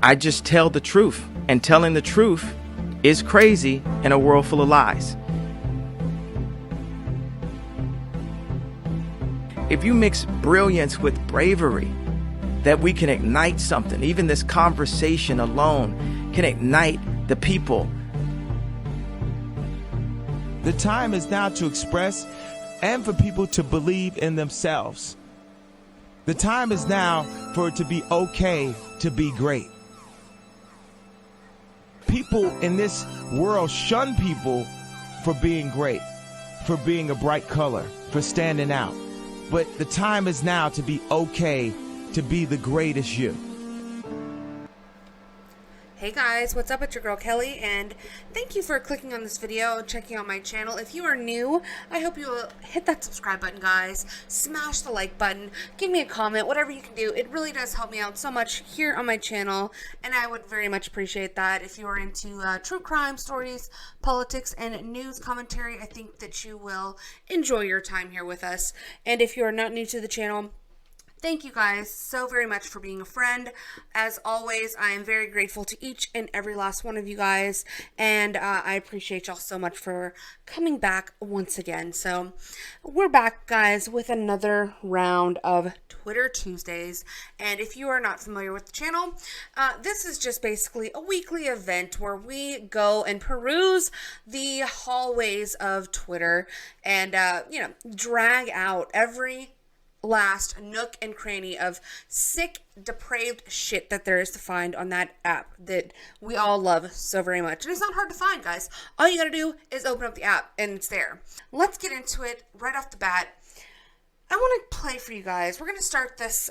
I just tell the truth, and telling the truth is crazy in a world full of lies. If you mix brilliance with bravery, that we can ignite something. Even this conversation alone can ignite the people. The time is now to express and for people to believe in themselves. The time is now for it to be okay to be great. People in this world shun people for being great, for being a bright color, for standing out. But the time is now to be okay to be the greatest you. Hey guys, what's up? It's your girl Kelly, and thank you for clicking on this video and checking out my channel. If you are new, I hope you will hit that subscribe button, guys. Smash the like button, give me a comment, whatever you can do. It really does help me out so much here on my channel, and I would very much appreciate that. If you are into true crime stories, politics, and news commentary, I think that you will enjoy your time here with us. And if you are not new to the channel, thank you guys so very much for being a friend. As always, I am very grateful to each and every last one of you guys, and I appreciate y'all so much for coming back once again. So we're back, guys, with another round of Twitter Tuesdays, and if you are not familiar with the channel, this is just basically a weekly event where we go and peruse the hallways of Twitter and drag out every last nook and cranny of sick, depraved shit that there is to find on that app that we all love so very much. And it's not hard to find, guys. All you gotta do is open up the app and it's there. Let's get into it right off the bat. I want to play for you guys. We're gonna start this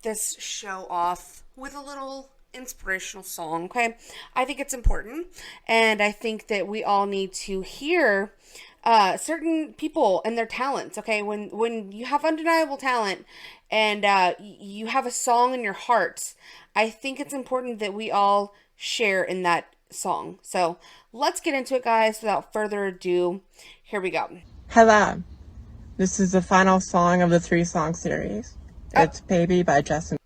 this show off with a little inspirational song, okay? I think it's important, and I think that we all need to hear certain people and their talents, okay? When you have undeniable talent and you have a song in your heart, I think it's important that we all share in that song. So let's get into it, guys. Without further ado, here we go. Hello. This is the final song of the 3-song series. It's Baby by Justin.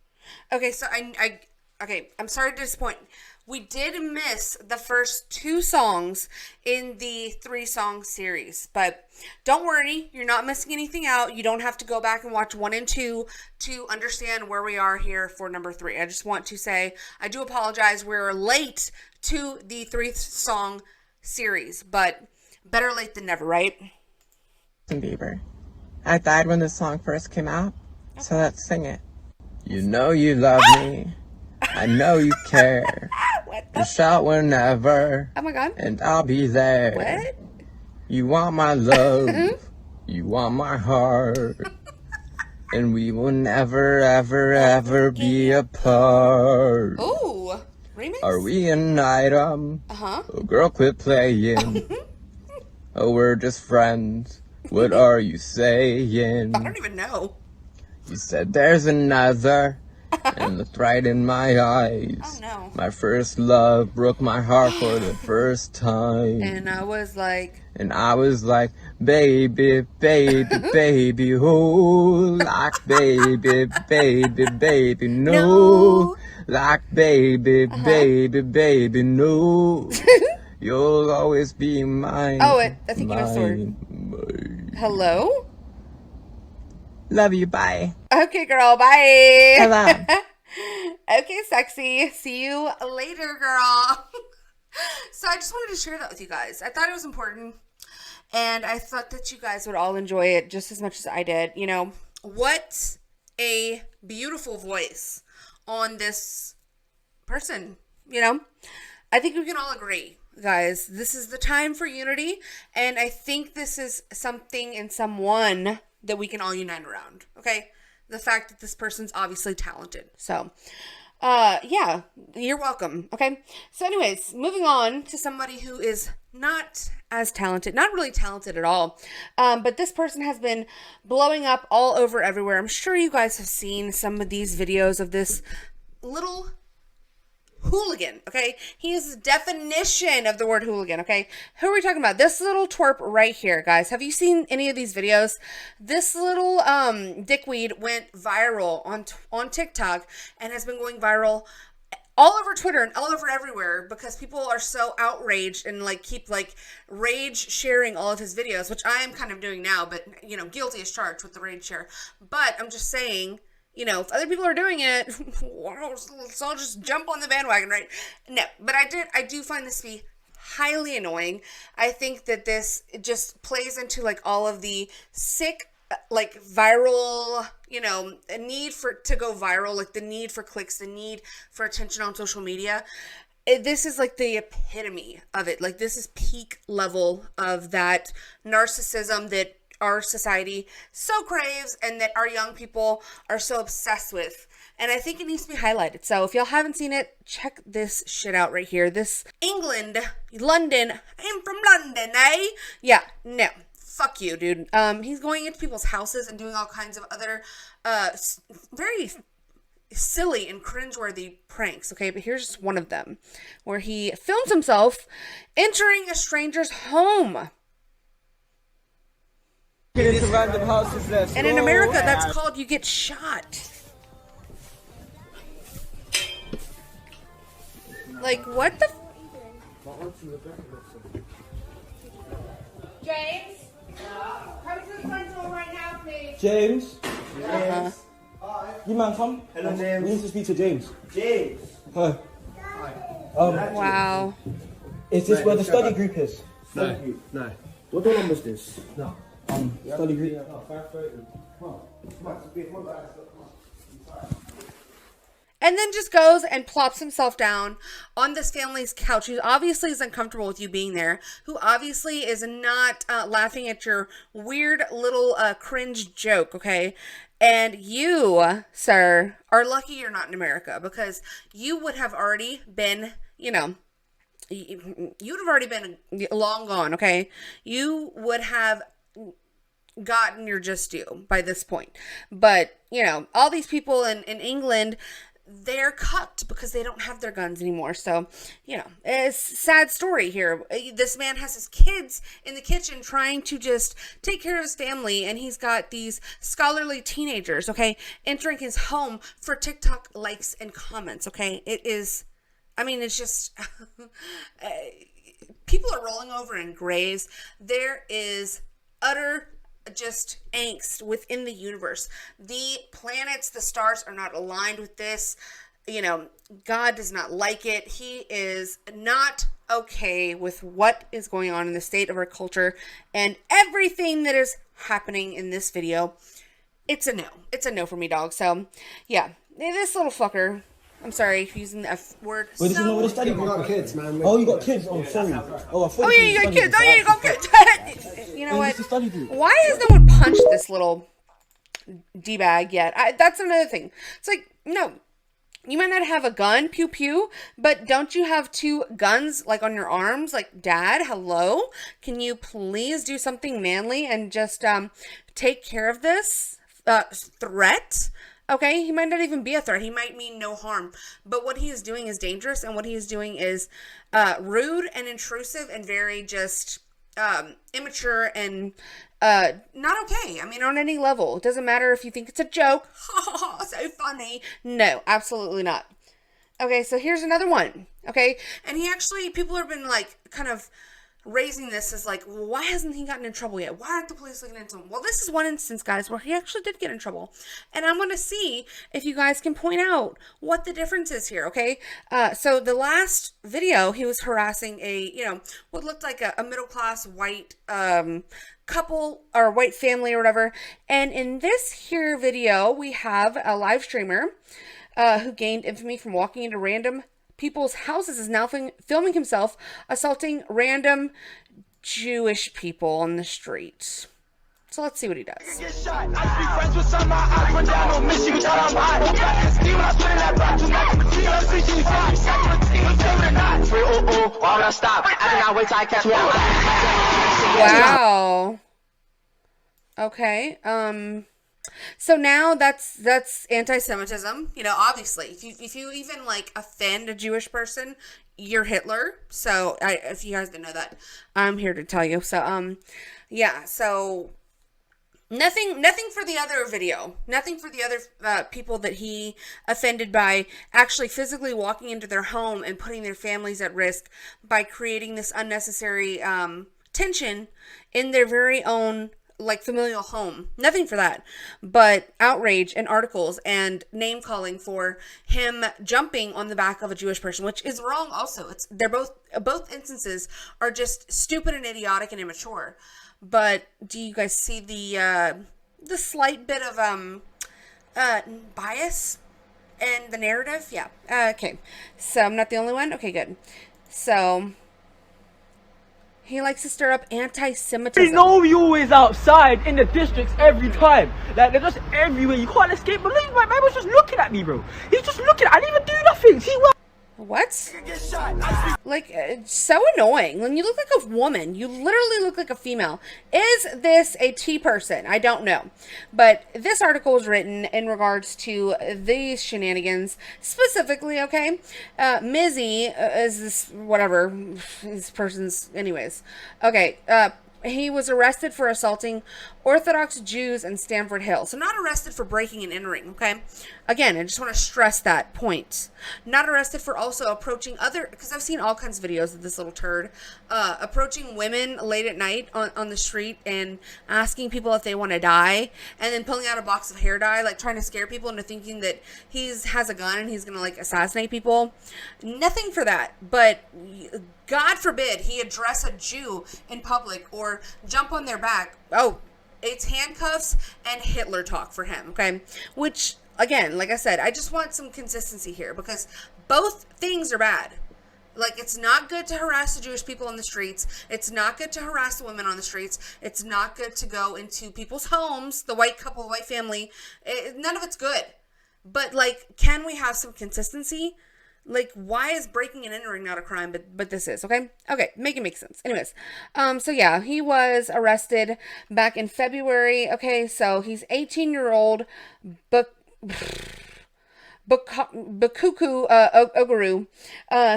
Okay, so I'm sorry to disappoint. We did miss the first 2 songs in the 3-song series, but don't worry, you're not missing anything out. You don't have to go back and watch 1 and 2 to understand where we are here for number 3. I just want to say, I do apologize. We're late to the 3-song series, but better late than never, right? Justin Bieber. I died when this song first came out, so let's sing it. You know you love me. I know you care. Just shout whenever. Oh my God. And I'll be there. What? You want my love. You want my heart. And we will never, ever, ever be apart. Oh, remix? Are we an item? Uh-huh. Oh, girl, quit playing. Oh, we're just friends. What are you saying? I don't even know. You said there's another. And looked right in my eyes. Oh no. My first love broke my heart for the first time. And I was like, baby, baby, baby, oh, like baby, baby, baby, no. Like baby, baby, baby, no. You'll always be mine. Oh, I think you know the story. Hello? Love you, bye. Okay, girl, bye. Hello. Okay, sexy. See you later, girl. So I just wanted to share that with you guys. I thought it was important, and I thought that you guys would all enjoy it just as much as I did. You know, what a beautiful voice on this person, you know? I think we can all agree, guys. This is the time for unity, and I think this is something and someone that we can all unite around, okay? The fact that this person's obviously talented. So, yeah, you're welcome, okay? So anyways, moving on to somebody who is not as talented, not really talented at all, but this person has been blowing up all over everywhere. I'm sure you guys have seen some of these videos of this little hooligan, okay? He is the definition of the word hooligan, okay? Who are we talking about? This little twerp right here, guys. Have you seen any of these videos? This little dickweed went viral on TikTok and has been going viral all over Twitter and all over everywhere because people are so outraged and like keep like rage sharing all of his videos, which I am kind of doing now, but you know, guilty as charged with the rage share. But I'm just saying, you know, if other people are doing it, let's all just jump on the bandwagon, right? No, but I do find this to be highly annoying. I think that this just plays into like all of the sick, like viral, you know, a need to go viral, like the need for clicks, the need for attention on social media. This is like the epitome of it. Like this is peak level of that narcissism that our society so craves and that our young people are so obsessed with. And I think it needs to be highlighted. So if y'all haven't seen it, check this shit out right here. This England, London, I'm from London, eh? Yeah, no. Fuck you, dude. He's going into people's houses and doing all kinds of other very silly and cringeworthy pranks, okay? But here's just one of them where he films himself entering a stranger's home. And in America, that's called you get shot. Like, what the? James? Come to the front door right now, please. James? You man, come. Hello, James. We need to speak to James. James. Hi. Wow. Is this where the study group is? No. What door number is this? No. Study group. And then just goes and plops himself down on this family's couch, who obviously is uncomfortable with you being there, who obviously is not laughing at your weird little cringe joke, okay? And you, sir, are lucky you're not in America, because you would have already been, you know, you'd have already been long gone, okay? You would have gotten your just due by this point. But, you know, all these people in England, they're cucked because they don't have their guns anymore. So, you know, it's a sad story here. This man has his kids in the kitchen trying to just take care of his family, and he's got these scholarly teenagers, okay, entering his home for TikTok likes and comments, okay? It is, I mean, it's just, people are rolling over in graves. There is utter just angst within the universe. The planets, the stars are not aligned with this. You know, God does not like it. He is not okay with what is going on in the state of our culture and everything that is happening in this video. It's a no. It's a no for me, dog. So, yeah, this little fucker. I'm sorry for using the F word. Wait, this is not where the study group got kids, man. Oh, you got kids? Oh, sorry. Oh, I thought Oh, yeah, you got kids. Oh, yeah, you got kids. You know what? This is study group. Why has no one punched this little D-bag yet? That's another thing. It's like, no, you might not have a gun, pew pew, but don't you have two guns like on your arms? Like, Dad, hello? Can you please do something manly and just take care of this threat? Okay, he might not even be a threat. He might mean no harm. But what he is doing is dangerous, and what he is doing is rude and intrusive and very just immature and not okay. I mean, on any level. It doesn't matter if you think it's a joke. So funny. No, absolutely not. Okay, so here's another one. Okay, and he actually, people have been like kind of raising this as like, well, why hasn't he gotten in trouble yet? Why aren't the police looking into him? Well, this is one instance, guys, where he actually did get in trouble. And I'm going to see if you guys can point out what the difference is here, okay? So the last video, he was harassing a, you know, what looked like a middle-class white couple or white family or whatever. And in this here video, we have a live streamer who gained infamy from walking into random people's houses, is now filming himself assaulting random Jewish people on the street. So let's see what he does. Wow. Okay. So now that's anti-Semitism, you know, obviously. If you even like offend a Jewish person, you're Hitler. So if you guys didn't know that, I'm here to tell you. So yeah, so Nothing for the other video. Nothing for the other people that he offended by actually physically walking into their home and putting their families at risk by creating this unnecessary tension in their very own like familial home. Nothing for that, but outrage and articles and name calling for him jumping on the back of a Jewish person, which is wrong. Also, they're both instances are just stupid and idiotic and immature. But do you guys see the slight bit of bias in the narrative? Yeah. Okay. So I'm not the only one. Okay, good. So he likes to stir up anti-Semitism. We know you always outside in the districts every time. Like, they're just everywhere. You can't escape. Believe my man was just looking at me, bro. He's just looking. I didn't even do nothing. See what? What? Like, it's so annoying. When you look like a woman, you literally look like a female. Is this a T person? I don't know. But this article was written in regards to these shenanigans specifically, okay? Mizzy is this, whatever, this person's, anyways. Okay, he was arrested for assaulting Orthodox Jews in Stamford Hill. So not arrested for breaking and entering, okay? Again, I just want to stress that point. Not arrested for also approaching other, because I've seen all kinds of videos of this little turd, approaching women late at night on the street and asking people if they want to die, and then pulling out a box of hair dye, like trying to scare people into thinking that has a gun and he's going to like assassinate people. Nothing for that, but God forbid he address a Jew in public or jump on their back. Oh, it's handcuffs and Hitler talk for him, okay? Which, again, like I said, I just want some consistency here because both things are bad. Like, it's not good to harass the Jewish people on the streets. It's not good to harass the women on the streets. It's not good to go into people's homes, the white couple, the white family. None of it's good. But, like, can we have some consistency? Like, why is breaking and entering not a crime, but this is, okay? Okay, make it make sense. Anyways, so yeah, he was arrested back in February, okay? So he's 18-year-old Bukuku Oguru,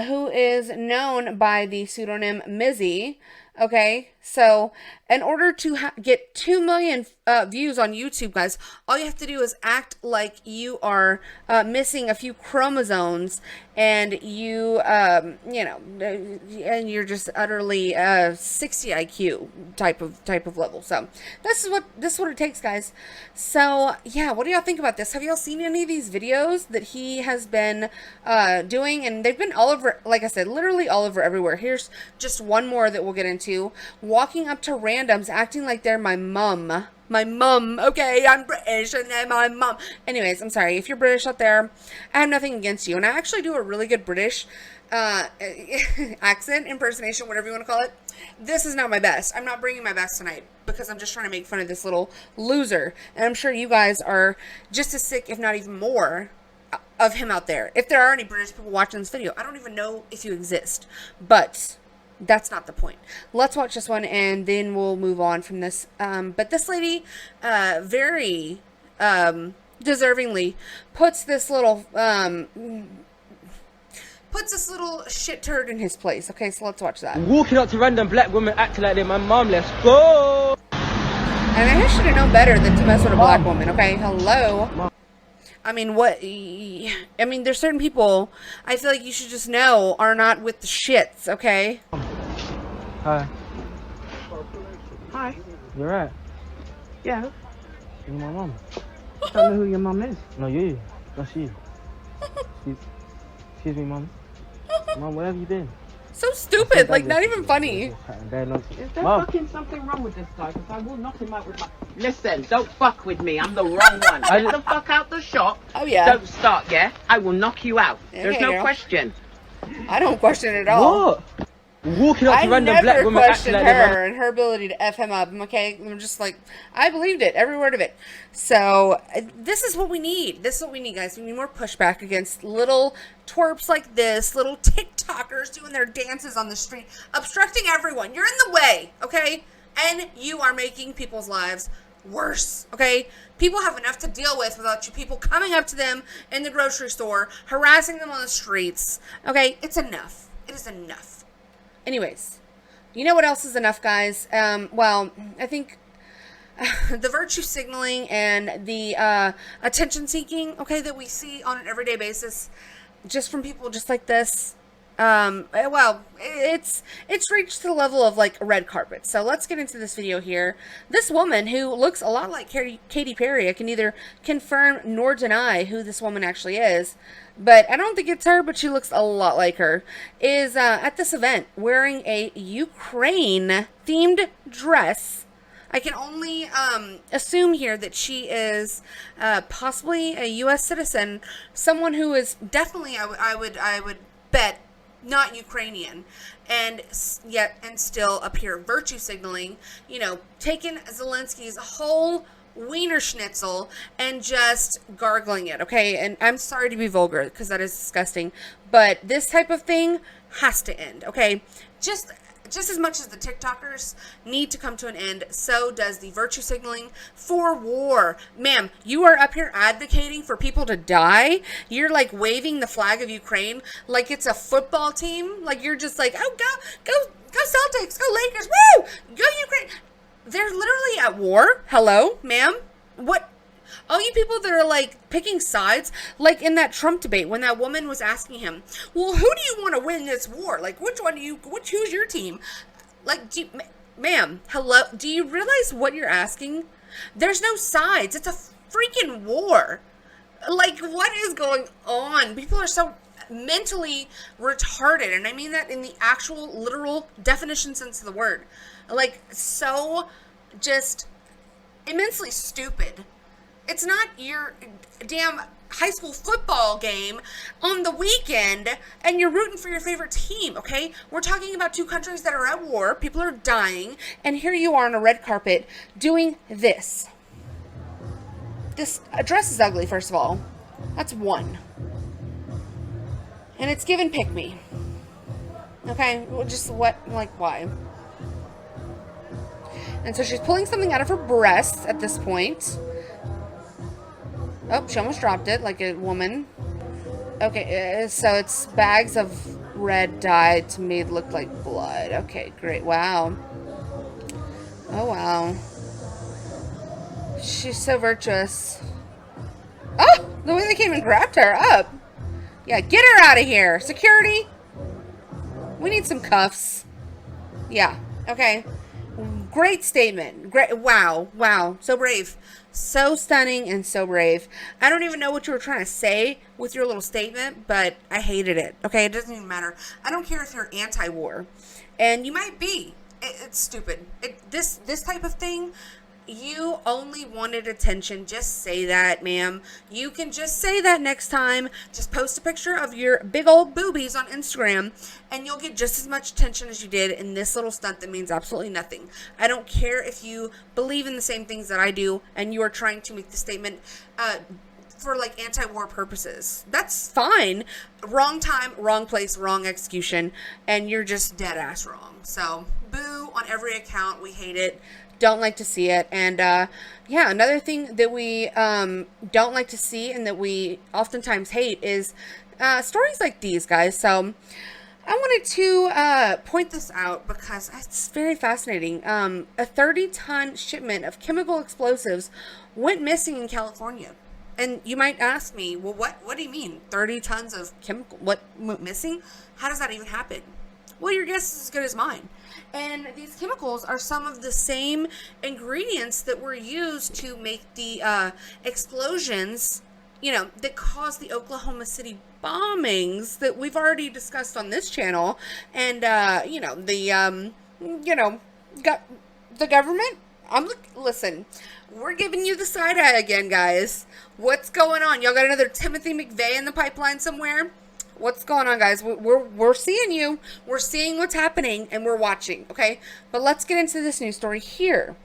who is known by the pseudonym Mizzy, okay? So in order to get 2 million views on YouTube, guys, all you have to do is act like you are missing a few chromosomes and you know, and you're just utterly 60 IQ type of level. So this is what it takes, guys. So yeah, what do y'all think about this? Have y'all seen any of these videos that he has been doing? And they've been all over, like I said, literally all over everywhere. Here's just one more that we'll get into. Walking up to randoms, acting like they're my mum. My mum, okay, I'm British and they're my mum. Anyways, I'm sorry. If you're British out there, I have nothing against you. And I actually do a really good British accent, impersonation, whatever you want to call it. This is not my best. I'm not bringing my best tonight because I'm just trying to make fun of this little loser. And I'm sure you guys are just as sick, if not even more, of him out there. If there are any British people watching this video, I don't even know if you exist. But that's not the point. Let's watch this one and then we'll move on from this. But this lady, very deservingly, puts this little shit turd in his place. Okay, so let's watch that. Walking up to random black women acting like they're my mom. Let's go. And I should have known better than to mess with a black woman. Okay, hello. I mean, what? I mean, there's certain people I feel like you should just know are not with the shits. Okay. Hi. Hi. You're right. Yeah. You're my mom. Tell me who your mom is. No, you. That's you. Excuse me, mom. Mom, where have you been? So stupid. Like, not even funny. Is there Mom. fucking something wrong with this guy? Because I will knock him out with my... Listen, don't fuck with me. I'm the wrong one. Get the fuck out the shop. Oh, yeah. Don't start, yeah? I will knock you out. There's Okay, no girl. question. I don't question it at all. What? Walking up I to random black never women acting questioned like they're my... her and her ability to F him up, okay? I'm just like, I believed it, every word of it. So, this is what we need. This is what we need, guys. We need more pushback against little twerps like this, little TikTokers doing their dances on the street, obstructing everyone. You're in the way, okay? And you are making people's lives worse, okay? People have enough to deal with without you people coming up to them in the grocery store, harassing them on the streets, okay? It's enough. It is enough. Anyways, you know what else is enough, guys? Well, I think the virtue signaling and the attention seeking, okay, that we see on an everyday basis just from people just like this. Well, it's reached the level of like a red carpet. So let's get into this video here. This woman, who looks a lot like Katy Perry, I can neither confirm nor deny who this woman actually is, but I don't think it's her, but she looks a lot like her, is at this event wearing a Ukraine themed dress. I can only assume here that she is possibly a U.S. citizen, someone who is definitely, I would bet, not Ukrainian, and yet and still appear virtue signaling, you know, taking Zelensky's whole wiener schnitzel and just gargling it, okay? And I'm sorry to be vulgar because that is disgusting, but this type of thing has to end, okay? Just as much as the TikTokers need to come to an end, so does the virtue signaling for war. Ma'am, you are up here advocating for people to die. You're like waving the flag of Ukraine like it's a football team. Like you're just like, oh, go Celtics, go Lakers, woo, go Ukraine. They're literally at war. Hello, ma'am? What? All you people that are like picking sides, like in that Trump debate when that woman was asking him, well, who do you want to win this war? Like, who's your team? Like, ma'am, hello, do you realize what you're asking? There's no sides. It's a freaking war. Like, what is going on? People are so mentally retarded, and I mean that in the actual literal definition sense of the word. Like, so just immensely stupid. It's not your damn high school football game on the weekend and you're rooting for your favorite team, okay? We're talking about two countries that are at war, people are dying, and here you are on a red carpet doing this. This dress is ugly, first of all. That's one. And it's given pick me. Okay, well, just what, like, why? And so she's pulling something out of her breasts at this point. Oh, she almost dropped it like a woman. Okay, so it's bags of red dye to me look like blood. Okay, great. Wow. Oh, wow. She's so virtuous. Oh, the way they came and grabbed her up. Yeah, get her out of here. Security. We need some cuffs. Yeah, okay. Great statement. Great. Wow. Wow. So brave. So stunning and so brave. I don't even know what you were trying to say with your little statement, but I hated it. Okay, it doesn't even matter. I don't care if you're anti-war, and you might be. It's stupid. This type of thing, you only wanted attention. Just say that, ma'am. You can just say that next time. Just post a picture of your big old boobies on Instagram, and you'll get just as much attention as you did in this little stunt that means absolutely nothing. I don't care if you believe in the same things that I do, and you are trying to make the statement for like anti-war purposes. That's fine. Wrong time, wrong place, wrong execution, and you're just dead ass wrong. So, boo on every account. We hate it. Don't like to see it. And yeah, another thing that we don't like to see and that we oftentimes hate is stories like these, guys. So I wanted to point this out because it's very fascinating. A 30-ton shipment of chemical explosives went missing in California. And you might ask me, well, what do you mean? 30 tons of chemical, what went missing? How does that even happen? Well, your guess is as good as mine. And these chemicals are some of the same ingredients that were used to make the explosions, you know, that caused the Oklahoma City bombings that we've already discussed on this channel. And, you know, the government. Listen, we're giving you the side eye again, guys. What's going on? Y'all got another Timothy McVeigh in the pipeline somewhere? What's going on, guys? We're seeing you. We're seeing what's happening, and we're watching, okay? But let's get into this news story here.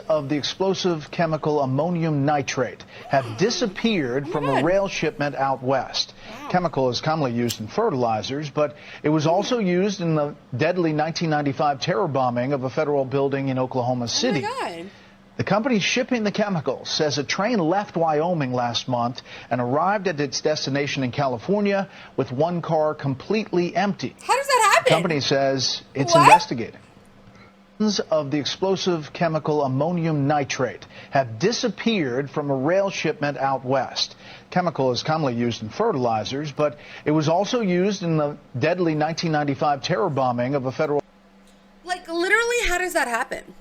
Of the explosive chemical ammonium nitrate have disappeared from a rail shipment out west. Wow. Chemical is commonly used in fertilizers, but it was also used in the deadly 1995 terror bombing of a federal building in Oklahoma City. Oh my God. The company shipping the chemicals says a train left Wyoming last month and arrived at its destination in California with one car completely empty. How does that happen? The company says it's investigating. of the explosive chemical ammonium nitrate have disappeared from a rail shipment out west. Chemical is commonly used in fertilizers, but it was also used in the deadly 1995 terror bombing of a federal... Like, literally, how does that happen?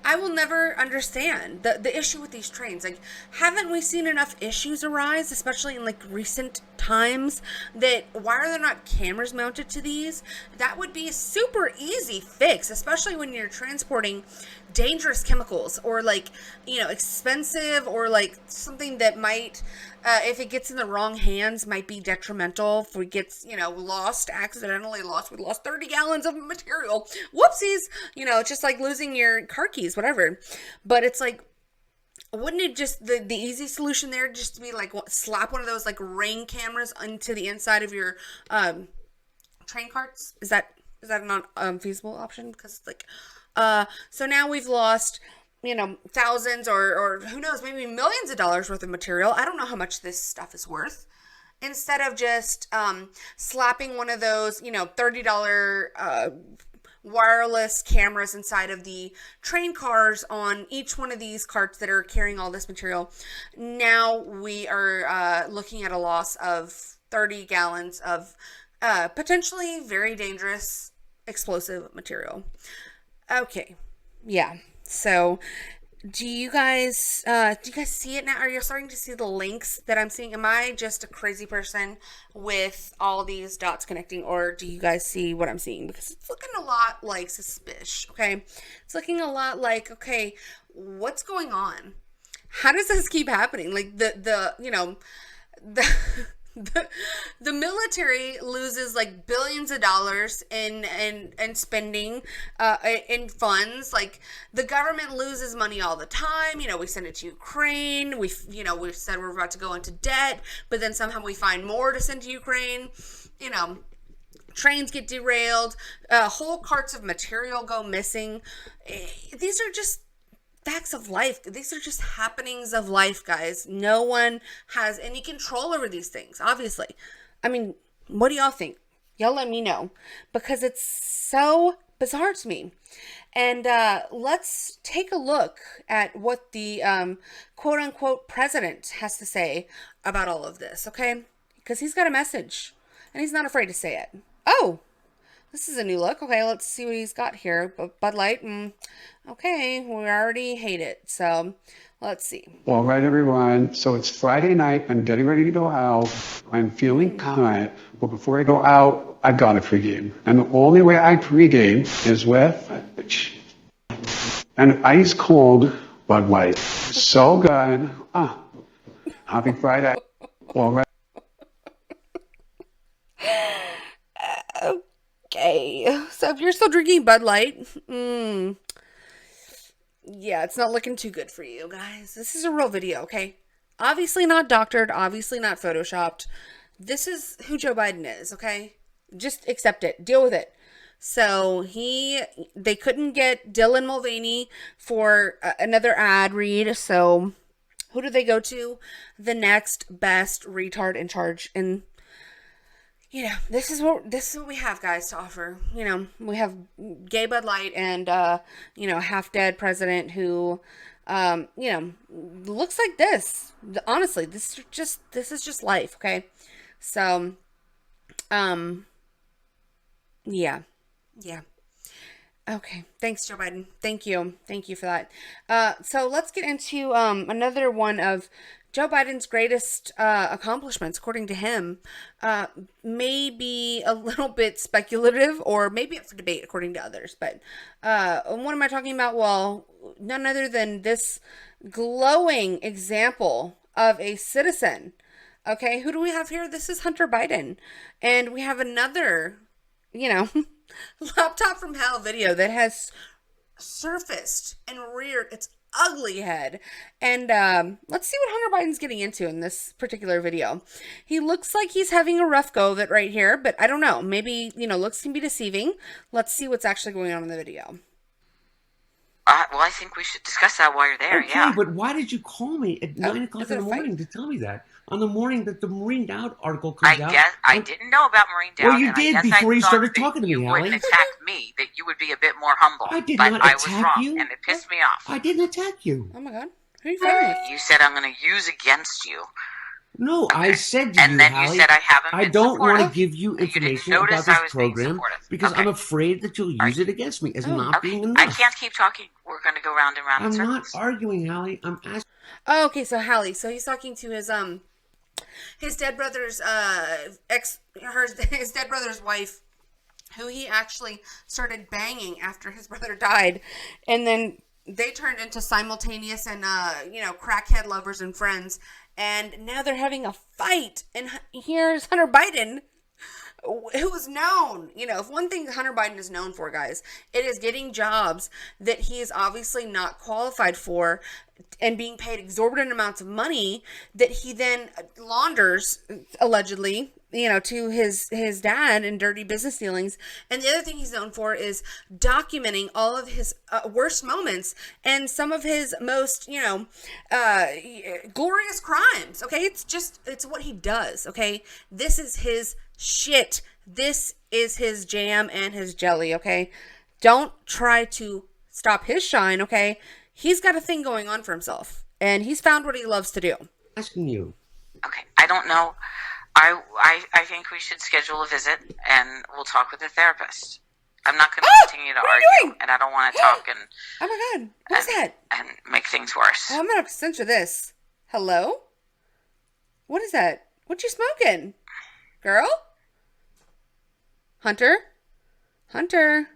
I will never understand the issue with these trains. Like, haven't we seen enough issues arise, especially in like recent times, that why are there not cameras mounted to these? That would be a super easy fix, especially when you're transporting dangerous chemicals or like, you know, expensive or like something that might, if it gets in the wrong hands, might be detrimental. If it gets, you know, accidentally lost, we lost 30 gallons of material. Whoopsies. You know, it's just like losing your car keys, whatever. But it's like, wouldn't it just, the easy solution there just to be like, slap one of those like ring cameras onto the inside of your train carts? Is that a non feasible option? Because like, so now we've lost, you know, thousands or who knows, maybe millions of dollars worth of material. I don't know how much this stuff is worth. Instead of just slapping one of those, you know, $30 wireless cameras inside of the train cars on each one of these carts that are carrying all this material, now we are looking at a loss of 30 gallons of potentially very dangerous explosive material. Okay, yeah. So, do you guys see it now? Are you starting to see the links that I'm seeing? Am I just a crazy person with all these dots connecting, or do you guys see what I'm seeing? Because it's looking a lot like suspicious, okay? It's looking a lot like, okay, what's going on? How does this keep happening? Like the you know, the military loses like billions of dollars in spending in funds. Like, the government loses money all the time. You know, we send it to Ukraine. We've said we're about to go into debt, but then somehow we find more to send to Ukraine. You know, trains get derailed, whole carts of material go missing. These are just facts of life. These are just happenings of life, guys. No one has any control over these things, obviously. I mean, what do y'all think? Y'all let me know, because it's so bizarre to me. And let's take a look at what the quote-unquote president has to say about all of this, okay? Because he's got a message, and he's not afraid to say it. Oh, this is a new look. Okay, let's see what he's got here. Bud Light. Okay, we already hate it. So let's see. All right, everyone. So it's Friday night. I'm getting ready to go out. I'm feeling tired. But before I go out, I got to pregame. And the only way I pregame is with an ice cold Bud Light. So good. Happy Friday. All right. Okay, so if you're still drinking Bud Light, yeah, it's not looking too good for you, guys. This is a real video, okay? Obviously not doctored, obviously not photoshopped. This is who Joe Biden is, okay? Just accept it. Deal with it. So they couldn't get Dylan Mulvaney for another ad read, so who do they go to? The next best retard in charge. And you know, this is what we have, guys, to offer. You know, we have gay Bud Light and you know, half dead president who you know, looks like this. Honestly, this is just life, okay? So yeah. Okay, thanks, Joe Biden. Thank you for that. So let's get into another one of Joe Biden's greatest accomplishments, according to him. May be a little bit speculative, or maybe up for debate, according to others. But what am I talking about? Well, none other than this glowing example of a citizen. Okay, who do we have here? This is Hunter Biden. And we have another, you know, laptop from hell video that has surfaced and reared its ugly head. And let's see what Hunter Biden's getting into in this particular video. He looks like he's having a rough go of it right here, but I don't know. Maybe, you know, looks can be deceiving. Let's see what's actually going on in the video. Well, I think we should discuss that while you're there. Okay, Yeah. but why did you call me at 9 o'clock is in it the a fight? morning to tell me that? On the morning that the Marine Down article comes out. I didn't know about Marine Down. Well, you and did I guess before I you thought started that talking to me, you wouldn't Hallie. attack me, that you would be a bit more humble. I did but not I was attack wrong, you. and it pissed me off. I didn't attack you. Oh my god. Who are you fighting with? You said I'm going to use against you. No, I said to And you, then Hallie, you said I haven't I been don't want to supportive. give you You didn't information notice about I this was being program supportive. because Okay. I'm afraid that you'll use it against me as not being enough. I can't keep talking. We're going to go round and round in I'm circles. not arguing, Hallie. I'm asking. Oh, okay, so Hallie, so he's talking to his dead brother's his dead brother's wife, who he actually started banging after his brother died, and then they turned into simultaneous and crackhead lovers and friends, and now they're having a fight. And here's Hunter Biden, who is known, if one thing Hunter Biden is known for, guys, it is getting jobs that he is obviously not qualified for and being paid exorbitant amounts of money that he then launders, allegedly, to his dad in dirty business dealings. And the other thing he's known for is documenting all of his worst moments and some of his most, glorious crimes. Okay. It's what he does. Okay. This is his shit. This is his jam and his jelly. Okay. Don't try to stop his shine. Okay. He's got a thing going on for himself and he's found what he loves to do. Asking you. Okay, I don't know. I think we should schedule a visit and we'll talk with the therapist. I'm not going to continue to argue, and I don't want to talk and oh my god, what's that? And make things worse. Oh, I'm gonna have to censor this. Hello? What is that? What you smoking, girl? Hunter? Hunter?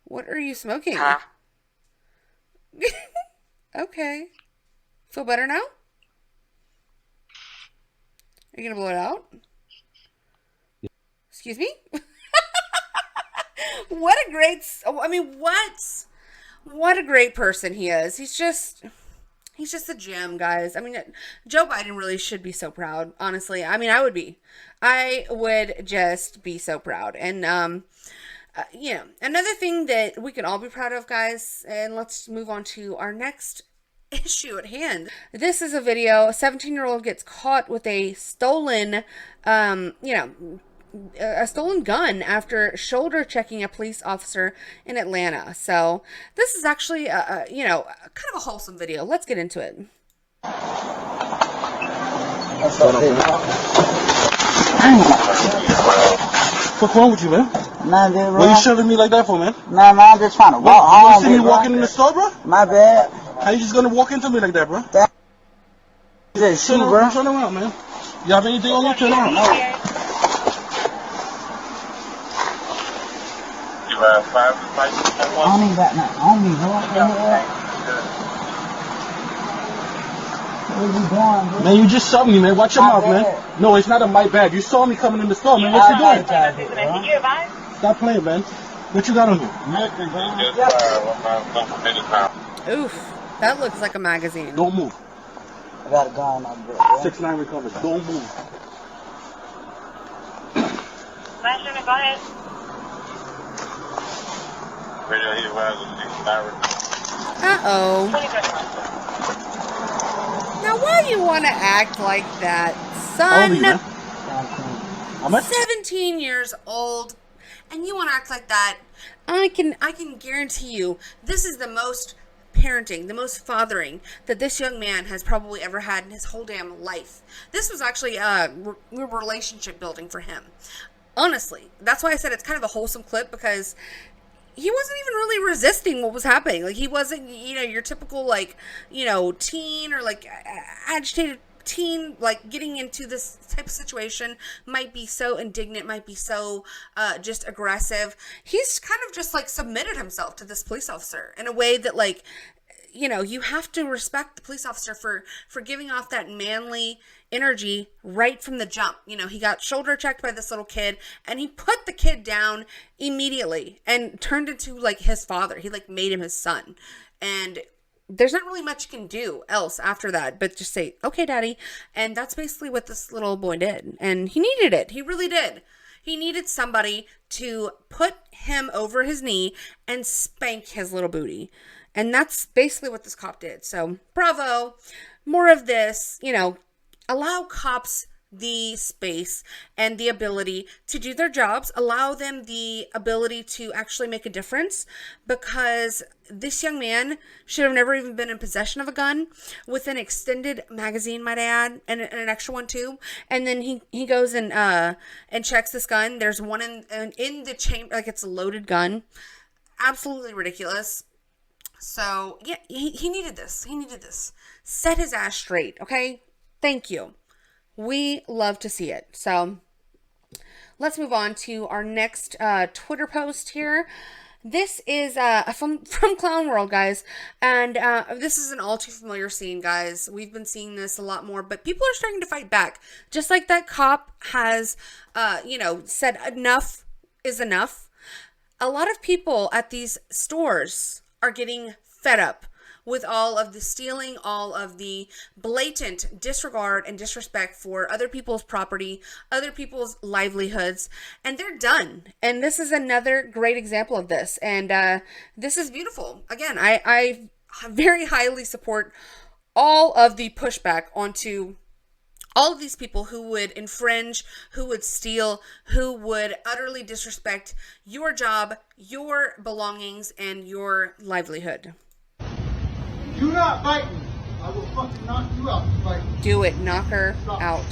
What are you smoking? Hello? Okay. Feel better now? Are you gonna blow it out? Excuse me? What a great, what a great person he is. He's just a gem, guys. I mean, Joe Biden really should be so proud, honestly. I mean, I would just be so proud. And, another thing that we can all be proud of, guys, and let's move on to our next issue at hand. This is a video. A 17-year-old gets caught with a stolen, a stolen gun after shoulder checking a police officer in Atlanta. So this is actually, kind of a wholesome video. Let's get into it. What's wrong with you, man? Nah, bad, bro. What you shoving me like that for, man? Nah, man, I'm just trying to walk home. You see me walking in the store, bro? My bad. How you just gonna walk into me like that, bro? That's you, bro. Turn around, man. You have anything on you? Turn around. I don't even got nothing on me, bro. What are you doing, bro? Man, you just saw me, man. Watch your mouth, man. No, it's not a my bag. You saw me coming in the store, man. What you doing? Stop playing, man. What you got on you? Nothing, bro. Oof, that looks like a magazine. Don't move. I got a gun on my bro. 6'9" recovered. Don't move. Go ahead. Uh-oh. Now, why do you want to act like that, son? I'm 17 years old, and you want to act like that. I can guarantee you, this is the most parenting, the most fathering that this young man has probably ever had in his whole damn life. This was actually relationship building for him. Honestly, that's why I said it's kind of a wholesome clip, because he wasn't even really resisting what was happening. Like, he wasn't, your typical, teen or, agitated teen, getting into this type of situation, might be so indignant, might be so, just aggressive. He's kind of just, submitted himself to this police officer in a way that, you have to respect the police officer for giving off that manly energy right from the jump. He got shoulder checked by this little kid, and he put the kid down immediately and turned into his father. He made him his son, and there's not really much you can do else after that but just say, okay, daddy. And that's basically what this little boy did, and he needed it. He really did. He needed somebody to put him over his knee and spank his little booty. And that's basically what this cop did. So, bravo. More of this, you know, allow cops the space and the ability to do their jobs, allow them the ability to actually make a difference, because this young man should have never even been in possession of a gun with an extended magazine, might I add, and an extra one too. And then he goes and checks this gun. There's one in the chamber, like it's a loaded gun. Absolutely ridiculous. So yeah, he needed this. He needed this. Set his ass straight, okay? Thank you. We love to see it. So let's move on to our next Twitter post here. This is from Clown World, guys. And this is an all too familiar scene, guys. We've been seeing this a lot more, but people are starting to fight back. Just like that cop has, said enough is enough. A lot of people at these stores are getting fed up with all of the stealing, all of the blatant disregard and disrespect for other people's property, other people's livelihoods, and they're done. And this is another great example of this. And this is beautiful. Again, I very highly support all of the pushback onto all of these people who would infringe, who would steal, who would utterly disrespect your job, your belongings, and your livelihood. Do not bite me. I will fucking knock you out. Fight. Do it. Knock her out.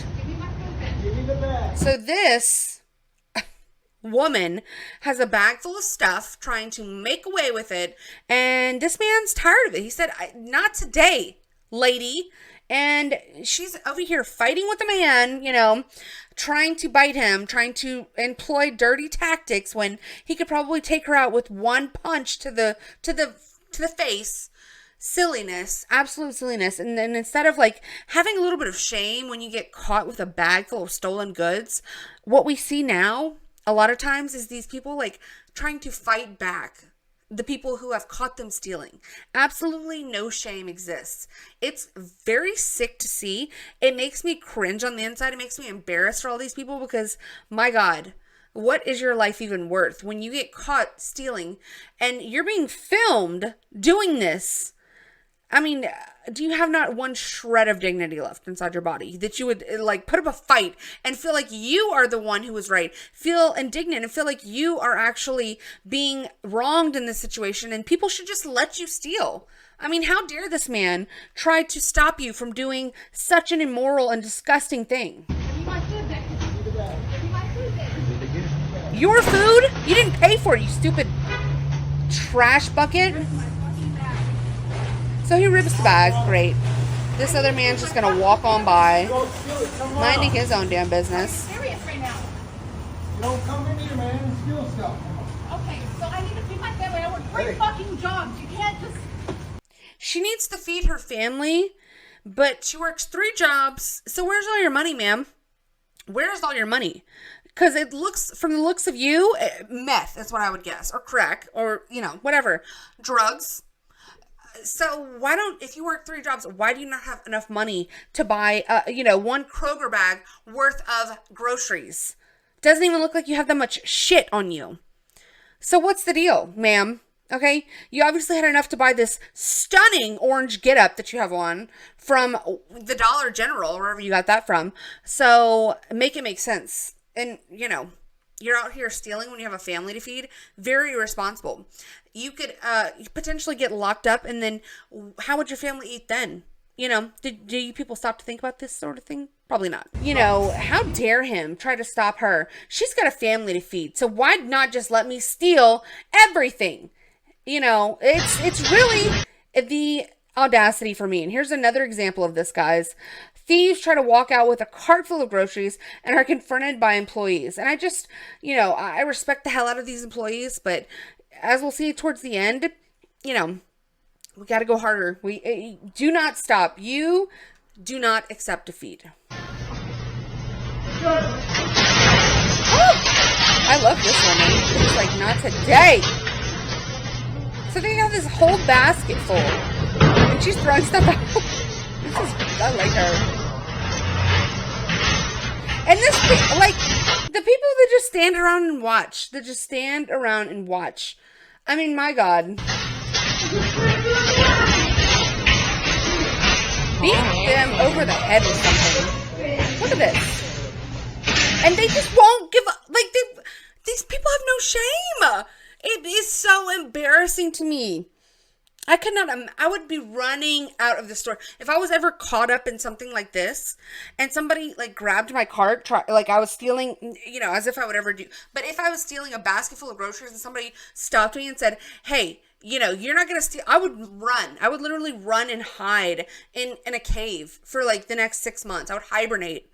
Give me the bag. So this woman has a bag full of stuff, trying to make away with it, and this man's tired of it. He said, not today, lady. And she's over here fighting with the man, you know, trying to bite him, trying to employ dirty tactics when he could probably take her out with one punch to the face. Silliness, absolute silliness. And then instead of like having a little bit of shame when you get caught with a bag full of stolen goods, what we see now a lot of times is these people like trying to fight back the people who have caught them stealing. Absolutely no shame exists. It's very sick to see. It makes me cringe on the inside. It makes me embarrassed for all these people because, my God, what is your life even worth when you get caught stealing and you're being filmed doing this? I mean, do you have not one shred of dignity left inside your body that you would like put up a fight and feel like you are the one who was right, feel indignant and feel like you are actually being wronged in this situation and people should just let you steal? I mean, how dare this man try to stop you from doing such an immoral and disgusting thing? Your food? You didn't pay for it, you stupid trash bucket. So he rips the bag. Great. This other man's just gonna walk on by, minding his own damn business. You don't come in here, man, and steal stuff. Okay, so I need to feed my family. I work 3 fucking jobs. You can't just... She needs to feed her family, but she works 3 jobs. So where's all your money, ma'am? Where's all your money? Because it looks, from the looks of you, meth is what I would guess, or crack, or, you know, whatever, drugs. So why don't, if you work 3 jobs, why do you not have enough money to buy, one Kroger bag worth of groceries? Doesn't even look like you have that much shit on you. So what's the deal, ma'am? Okay, you obviously had enough to buy this stunning orange getup that you have on from the Dollar General, or wherever you got that from. So make it make sense. And, you know, you're out here stealing when you have a family to feed. Very irresponsible. You could potentially get locked up, and then how would your family eat then? You know, do you people stop to think about this sort of thing? Probably not. You know, how dare him try to stop her? She's got a family to feed, so why not just let me steal everything? You know, it's really the audacity for me. And here's another example of this, guys. Thieves try to walk out with a cart full of groceries and are confronted by employees. And I just, I respect the hell out of these employees, but as we'll see towards the end, we got to go harder. We do not stop. You do not accept defeat. Oh, I love this woman. It's like, not today. So they have this whole basket full, and she's throwing stuff out. I like her. And this, like, the people that just just stand around and watch. They just stand around and watch. I mean, my God. Beat them over the head with something. Look at this. And they just won't give up. Like, these people have no shame. It is so embarrassing to me. I would be running out of the store. If I was ever caught up in something like this and somebody like grabbed my cart, like I was stealing, you know, as if I would ever do. But if I was stealing a basket full of groceries and somebody stopped me and said, hey, you know, you're not going to steal. I would run. I would literally run and hide in a cave for like the next 6 months. I would hibernate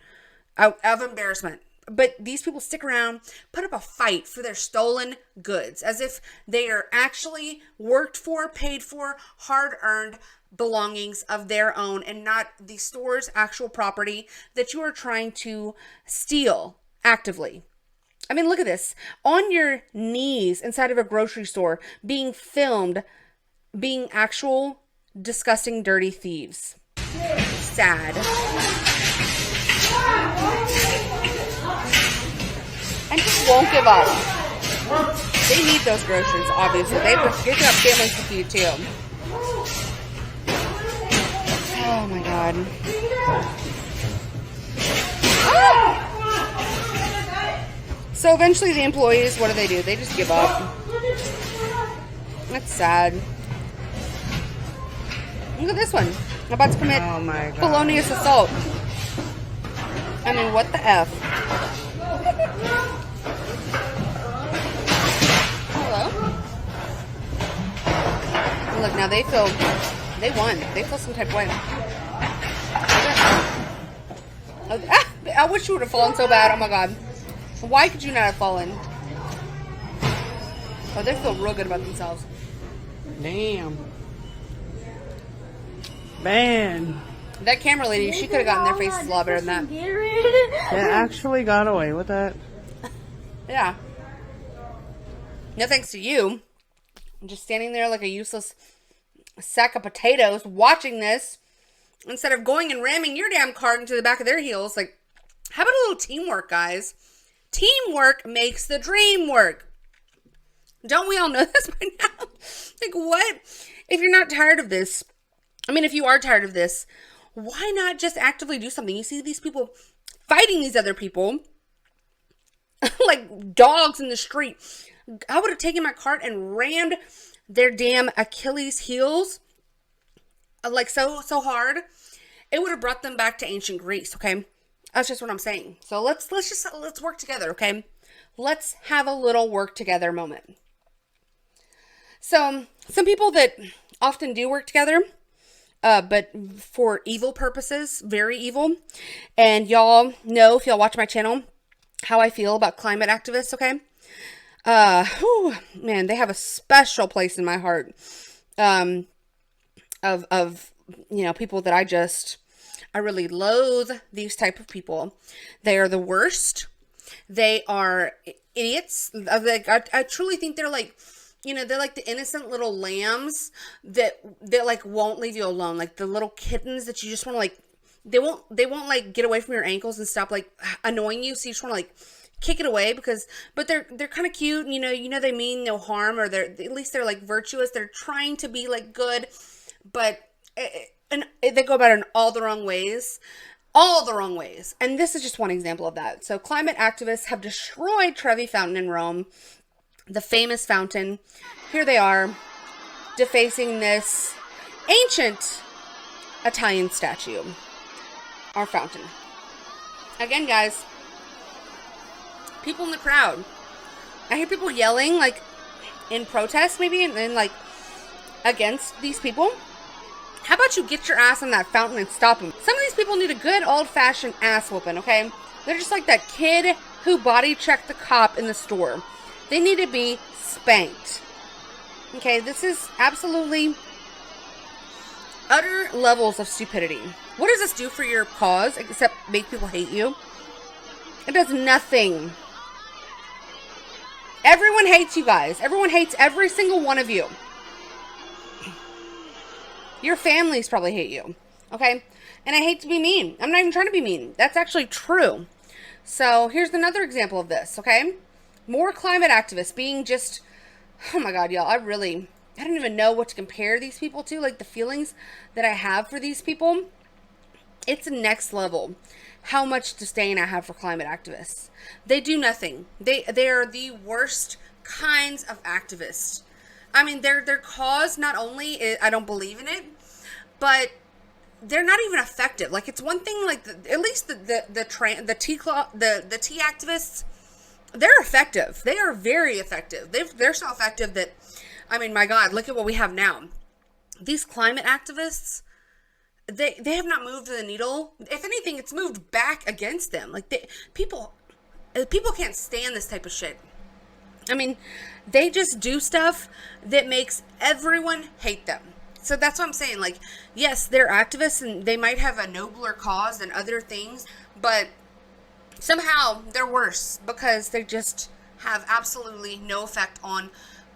out of embarrassment. But these people stick around, put up a fight for their stolen goods as if they are actually worked for, paid for, hard-earned belongings of their own and not the store's actual property that you are trying to steal actively. I mean, look at this. On your knees inside of a grocery store, being filmed, being actual disgusting, dirty thieves. Sad. And just won't give up. They need those groceries, obviously. They have families to feed too. Oh my God. So eventually the employees, what do? They just give up. That's sad. Look at this one. I'm about to commit felonious assault. I mean, what the F? Hello? Look, now they won. They feel some type of way. I wish you would have fallen so bad. Oh my God. Why could you not have fallen? Oh, they feel real good about themselves. Damn. Man. That camera lady, she could have gotten their faces a lot better than that. They actually got away with that. Yeah. No thanks to you. I'm just standing there like a useless sack of potatoes watching this instead of going and ramming your damn cart into the back of their heels. Like, how about a little teamwork, guys? Teamwork makes the dream work. Don't we all know this by now? Like, what? If you're not tired of this, I mean, if you are tired of this, why not just actively do something? You see these people fighting these other people like dogs in the street. I would have taken my cart and rammed their damn Achilles heels like so hard. It would have brought them back to ancient Greece, okay? That's just what I'm saying. So let's work together, okay? Let's have a little work together moment. So some people that often do work together, but for evil purposes, very evil. And y'all know, if y'all watch my channel, how I feel about climate activists, okay? Man, they have a special place in my heart. Of you know, people that I really loathe these type of people. They are the worst. They are idiots. I truly think they're like, you know, they're like the innocent little lambs that like won't leave you alone. Like the little kittens that you just want to like, they won't like get away from your ankles and stop like annoying you. So you just want to like kick it away but they're kind of cute. And, you know, they mean no harm, or at least they're like virtuous. They're trying to be like good, but and they go about it in all the wrong ways. And this is just one example of that. So climate activists have destroyed Trevi Fountain in Rome, the famous fountain. Here they are, defacing this ancient Italian statue, our fountain. Again, guys, people in the crowd. I hear people yelling, like, in protest, maybe, and like, against these people. How about you get your ass on that fountain and stop them? Some of these people need a good old-fashioned ass whooping, okay? They're just like that kid who body checked the cop in the store. They need to be spanked. Okay, this is absolutely utter levels of stupidity. What does this do for your cause except make people hate you? It does nothing. Everyone hates you guys. Everyone hates every single one of you. Your families probably hate you. Okay? And I hate to be mean. I'm not even trying to be mean. That's actually true. So here's another example of this, okay? More climate activists being just, oh my God, y'all, I don't even know what to compare these people to. Like, the feelings that I have for these people, it's next level. How much disdain I have for climate activists. They do nothing. They are the worst kinds of activists. I mean, their cause, not only I don't believe in it, but they're not even effective. Like, it's one thing, like, at least the tea activists, they're effective. They are very effective. They're so effective that, I mean, my God, look at what we have now. These climate activists, they have not moved the needle. If anything, it's moved back against them. Like, people can't stand this type of shit. I mean, they just do stuff that makes everyone hate them. So that's what I'm saying. Like, yes, they're activists and they might have a nobler cause than other things, but somehow they're worse because they just have absolutely no effect on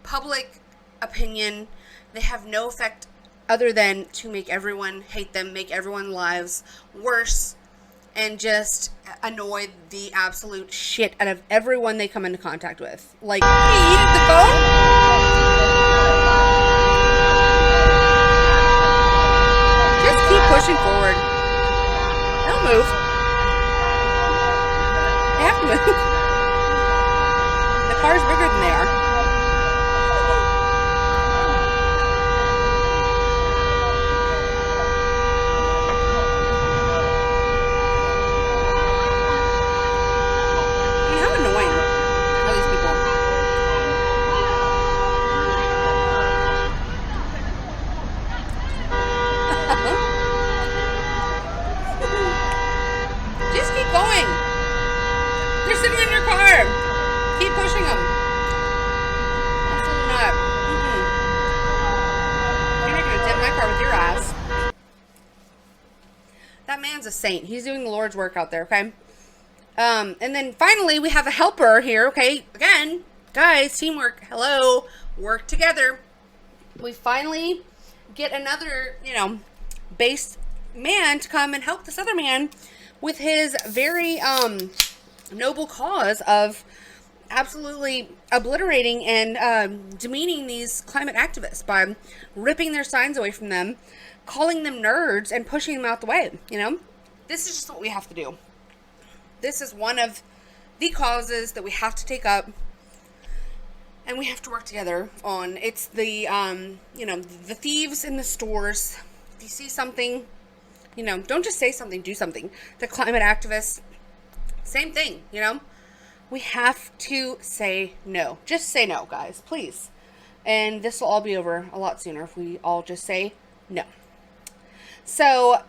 public opinion. They have no effect other than to make everyone hate them, make everyone's lives worse, and just annoy the absolute shit out of everyone they come into contact with. Like, hey, you hit the phone? Just keep pushing forward. They'll move. They have to move. The car's bigger than they are. I mean, how annoying are these people? Just keep going. They're sitting in your car. Keep pushing them. Absolutely not. You're not going to dent my car with your ass. That man's a saint. He's doing the Lord's work out there, okay? And then finally, we have a helper here, okay? Again, guys, teamwork. Hello. Work together. We finally get another, based man to come and help this other man with his very noble cause of absolutely obliterating and demeaning these climate activists by ripping their signs away from them, calling them nerds, and pushing them out the way. This is just what we have to do. This is one of the causes that we have to take up, and we have to work together on. It's the the thieves in the stores. If you see something, don't just say something, do something. The climate activists, same thing, We have to say no. Just say no, guys, please. And this will all be over a lot sooner if we all just say no. So,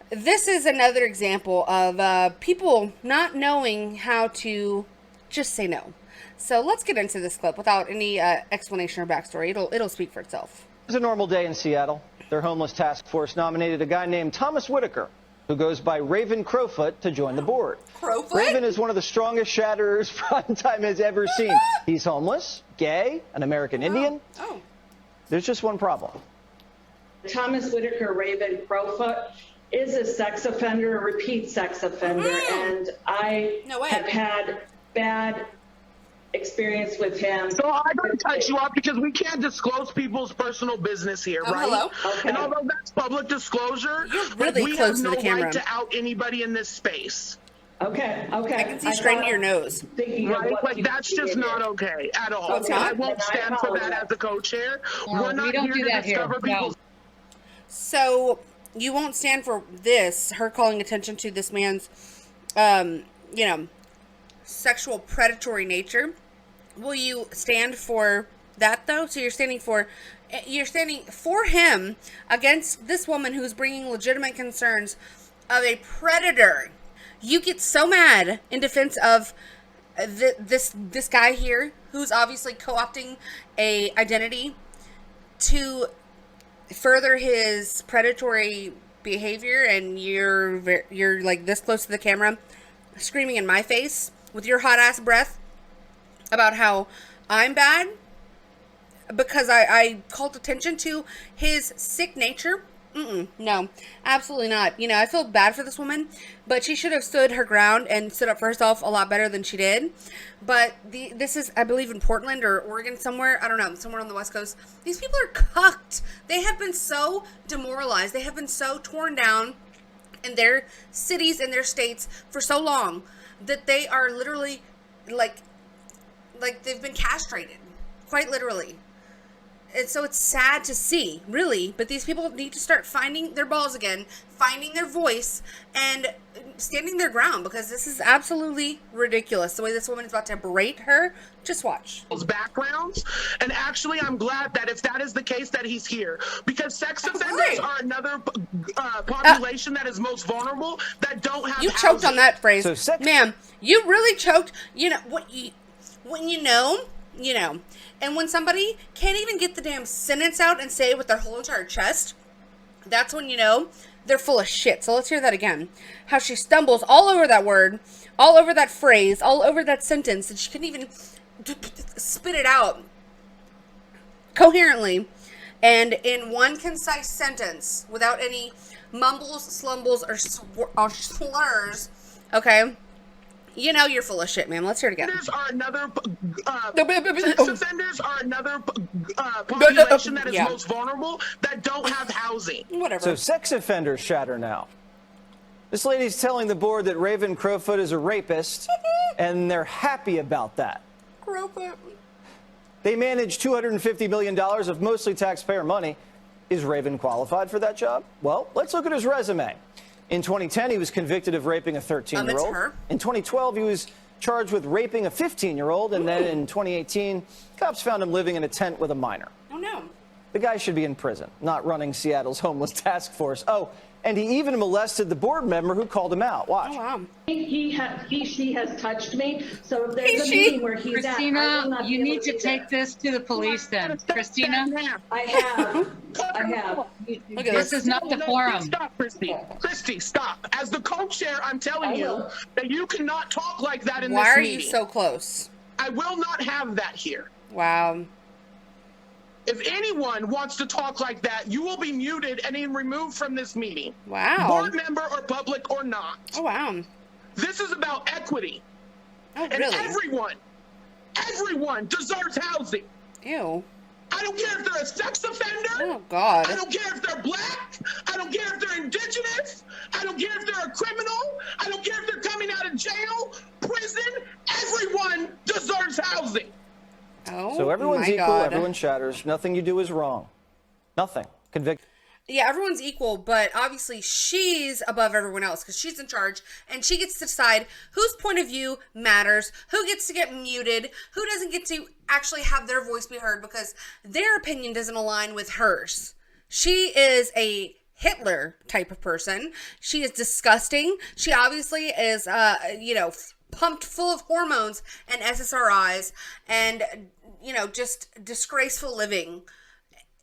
this is another example of people not knowing how to just say no. So let's get into this clip without any explanation or backstory. It'll speak for itself. It was a normal day in Seattle. Their homeless task force nominated a guy named Thomas Whitaker, who goes by Raven Crowfoot, to join the board. Crowfoot? Raven is one of the strongest shatterers primetime has ever seen. He's homeless, gay, an American Indian. Oh. There's just one problem. Thomas Whitaker, Raven Crowfoot, is a sex offender, a repeat sex offender, and I have had bad experience with him. So I'm going to cut you off because we can't disclose people's personal business here, right? Hello? Okay. And although that's public disclosure, You're really we close have no to the camera. right to out anybody in this space. Okay. I can see straight into your nose. Right? Like, that's just not okay at all. Oh, it's not? I won't stand for that as a co-chair. We're not here to discover people's... So, you won't stand for this, her calling attention to this man's, sexual predatory nature. Will you stand for that, though? So you're standing for him against this woman who's bringing legitimate concerns of a predator. You get so mad in defense of this guy here who's obviously co-opting a identity to further his predatory behavior, and you're like this close to the camera screaming in my face with your hot ass breath about how I'm bad because I called attention to his sick nature No, absolutely not. You know, I feel bad for this woman, but she should have stood her ground and stood up for herself a lot better than she did. But this is, I believe, in Portland or Oregon somewhere. I don't know, somewhere on the West Coast. These people are cucked. They have been so demoralized. They have been so torn down in their cities and their states for so long that they are literally like they've been castrated, quite literally. And so it's sad to see, really, but these people need to start finding their balls again, finding their voice, and standing their ground, because this is absolutely ridiculous. The way this woman is about to berate her, just watch. Backgrounds, and actually I'm glad that if that is the case that he's here, because sex offenders are another population that is most vulnerable, that don't have You choked on that phrase. Ma'am, you really choked. You know, when you know, you know. And when somebody can't even get the damn sentence out and say it with their whole entire chest, that's when you know they're full of shit. So let's hear that again. How she stumbles all over that word, all over that phrase, all over that sentence, and she couldn't even spit it out coherently and in one concise sentence without any mumbles, slumbles, or slurs. Okay? You know you're full of shit, ma'am. Let's hear it again. Sex offenders are another population that is most vulnerable, that don't have housing. Whatever. So sex offenders shatter now. This lady's telling the board that Raven Crowfoot is a rapist, and they're happy about that. Crowfoot. They manage $250 million of mostly taxpayer money. Is Raven qualified for that job? Well, let's look at his resume. In 2010, he was convicted of raping a 13-year-old. In 2012, he was charged with raping a 15-year-old. And then in 2018, cops found him living in a tent with a minor. Oh, no. The guy should be in prison, not running Seattle's homeless task force. Oh, and he even molested the board member who called him out. Watch. Oh, wow. She has touched me. So if there's a meeting where he's Christina, you need to take this to the police then. Christina? I have. This is not the forum. Stop, Christy, stop. As the co-chair, I'm telling you that you cannot talk like that in this meeting. Why are you so close? I will not have that here. Wow. If anyone wants to talk like that, you will be muted and then removed from this meeting. Wow. Board member or public or not. Oh, wow. This is about equity. Oh, and really? everyone deserves housing. Ew. I don't care if they're a sex offender. Oh, God. I don't care if they're black. I don't care if they're indigenous. I don't care if they're a criminal. I don't care if they're coming out of jail, prison. Everyone deserves housing. Oh, so everyone's my equal, God. everyone shatters. Nothing you do is wrong. Nothing. Convict. Yeah, everyone's equal, but obviously she's above everyone else because she's in charge and she gets to decide whose point of view matters, who gets to get muted, who doesn't get to actually have their voice be heard because their opinion doesn't align with hers. She is a Hitler type of person. She is disgusting. She obviously is, pumped full of hormones and SSRIs and, just disgraceful living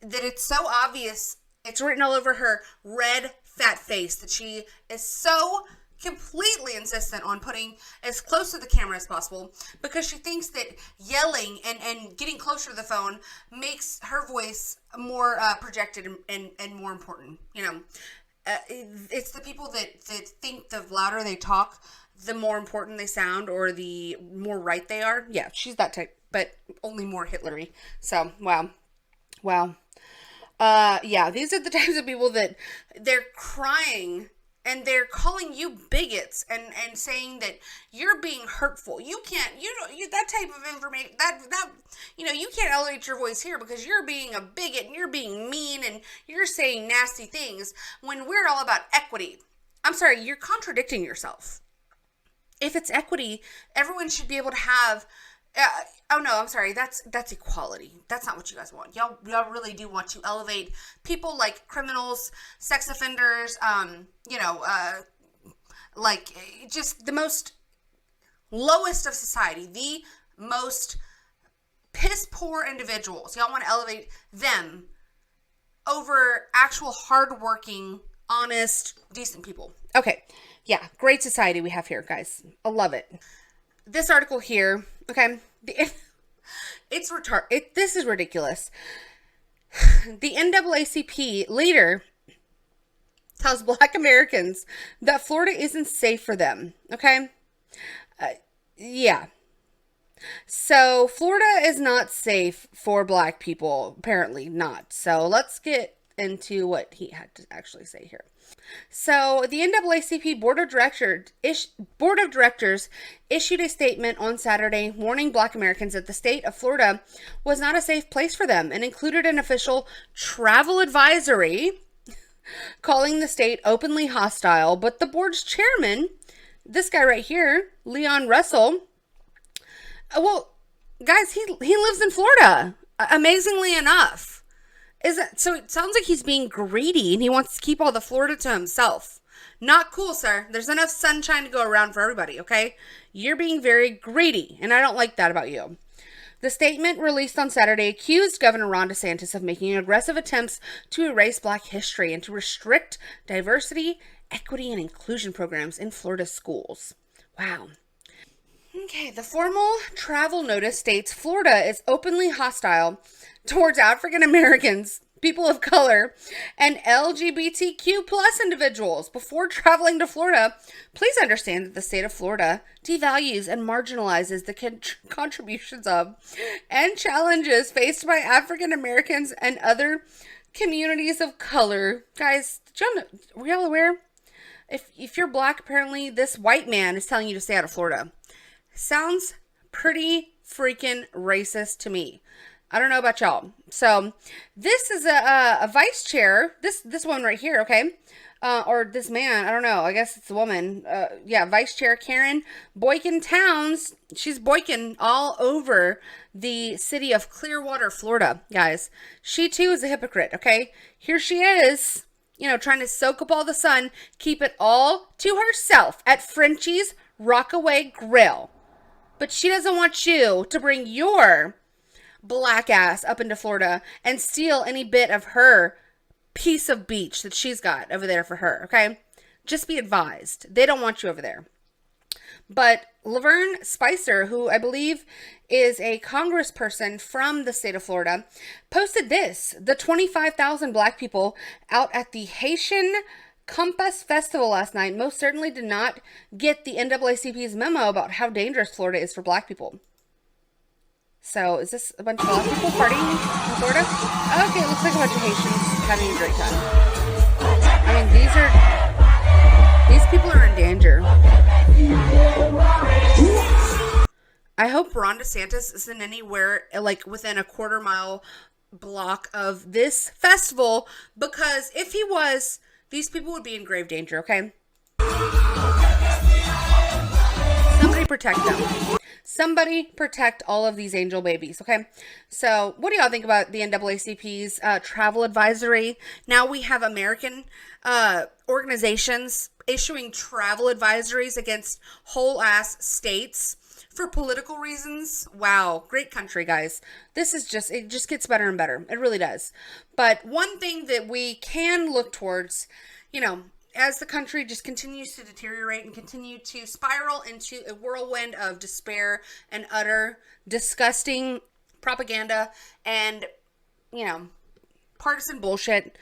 that it's so obvious. It's written all over her red, fat face that she is so completely insistent on putting as close to the camera as possible because she thinks that yelling and getting closer to the phone makes her voice more projected and more important. It's the people that think the louder they talk, the more important they sound or the more right they are. Yeah, she's that type, but only more Hitlery. So, wow. Yeah, these are the types of people that they're crying and they're calling you bigots and saying that you're being hurtful. You can't, that type of information, you can't elevate your voice here because you're being a bigot and you're being mean and you're saying nasty things when we're all about equity. I'm sorry, you're contradicting yourself. If it's equity, everyone should be able to have that's equality. That's not what you guys want. Y'all really do want to elevate people like criminals, sex offenders, just the most lowest of society, the most piss poor individuals. Y'all want to elevate them over actual hardworking, honest, decent people. Okay. Yeah. Great society we have here, guys. I love it. This article here, okay, it's retarded. This is ridiculous. The NAACP leader tells Black Americans that Florida isn't safe for them. Okay? Yeah. So Florida is not safe for Black people. Apparently not. So let's get into what he had to actually say here. So the NAACP Board of Directors issued a statement on Saturday warning Black Americans that the state of Florida was not a safe place for them and included an official travel advisory calling the state openly hostile. But the board's chairman, this guy right here, Leon Russell, well, guys, he lives in Florida, amazingly enough. So it sounds like he's being greedy and he wants to keep all the Florida to himself. Not cool, sir. There's enough sunshine to go around for everybody, okay? You're being very greedy, and I don't like that about you. The statement released on Saturday accused Governor Ron DeSantis of making aggressive attempts to erase Black history and to restrict diversity, equity, and inclusion programs in Florida schools. Wow. Okay, the formal travel notice states Florida is openly hostile towards African Americans, people of color, and LGBTQ plus individuals. Before traveling to Florida, please understand that the state of Florida devalues and marginalizes the contributions of and challenges faced by African Americans and other communities of color. Guys, were y'all aware? If you're Black, apparently this white man is telling you to stay out of Florida. Sounds pretty freaking racist to me. I don't know about y'all. So this is a vice chair. This one right here, okay? Or this man, I don't know. I guess it's a woman. Yeah, Vice Chair Karen Boykin Towns. She's boykin all over the city of Clearwater, Florida, guys. She too is a hypocrite, okay? Here she is, trying to soak up all the sun, keep it all to herself at Frenchie's Rockaway Grill. But she doesn't want you to bring your Black ass up into Florida and steal any bit of her piece of beach that she's got over there for her, okay? Just be advised. They don't want you over there. But Laverne Spicer, who I believe is a congressperson from the state of Florida, posted this. The 25,000 Black people out at the Haitian Compass Festival last night most certainly did not get the NAACP's memo about how dangerous Florida is for Black people. So, is this a bunch of Black people partying in Florida? Okay, it looks like a bunch of Haitians having a great time. I mean, these people are in danger. I hope Ron DeSantis isn't anywhere, like, within a quarter-mile block of this festival, because if he was, these people would be in grave danger, okay? Somebody protect them. Somebody protect all of these angel babies, okay? So what do y'all think about the NAACP's travel advisory? Now we have American organizations issuing travel advisories against whole-ass states for political reasons. Wow, great country, guys. This is it just gets better and better. It really does. But one thing that we can look towards, as the country just continues to deteriorate and continue to spiral into a whirlwind of despair and utter disgusting propaganda and, partisan bullshit.